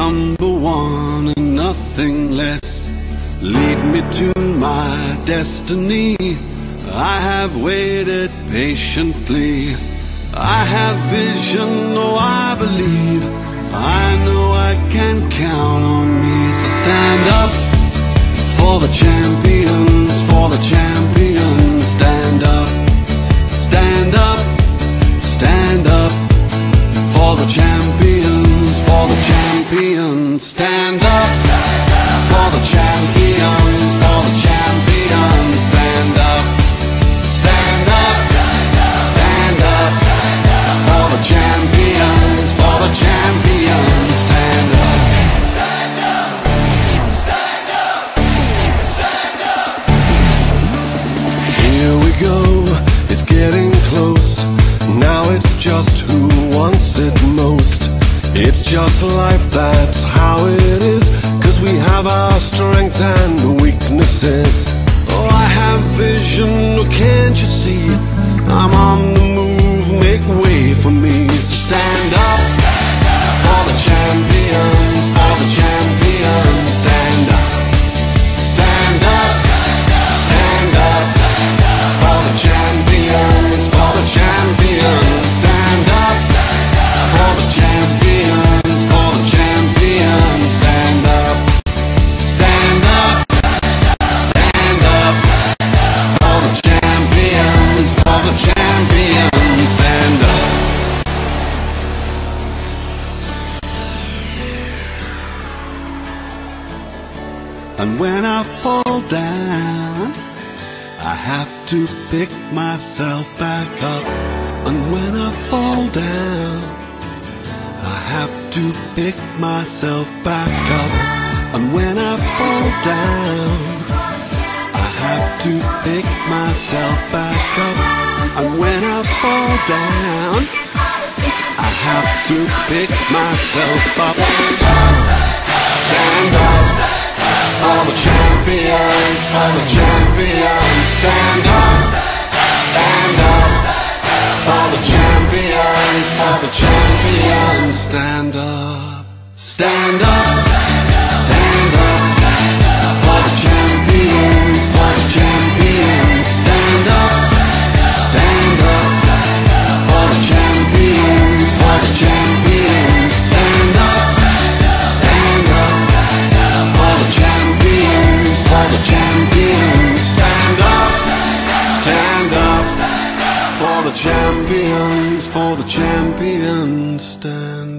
number one and nothing less. Lead me to my destiny. I have waited patiently. I have vision, oh I believe. I know I can count on me. So stand up for the champions, for the champions. Stand up, stand up, stand up for the champions, for the champions. Stand up for the champions, for the champions. Stand up, stand up, stand up for the champions, for the champions. Stand up, stand up, stand up, stand up. Here we go, it's getting close. Now it's just who wants it most. It's just life, that's how it is. 'Cause we have our strengths and weaknesses. Oh, I have vision, oh, can't you see? I'm on the move, make way for me. So stand up for the champions, for the champions. Stand up, stand up, stand up for the champions, for the champions. Stand up for the champions, for the champions. Stand up, stand up, stand up for the champions, for the champions. Stand up. And when I fall down, I have to pick myself back up. And when I fall down, I have to pick myself back up. And when I fall down, I have to pick myself back up. And when I fall down, I have to pick myself up. Stand up for the champions, for the champions. Stand up, stand up for the champions, for the champions. Stand up, stand up, stand up for the champions, for the champions. Stand up, stand up for the champions, for the champions. Stand up, stand up for the champions, for the champions. Stand up, stand up for the champions, for the champions. Stand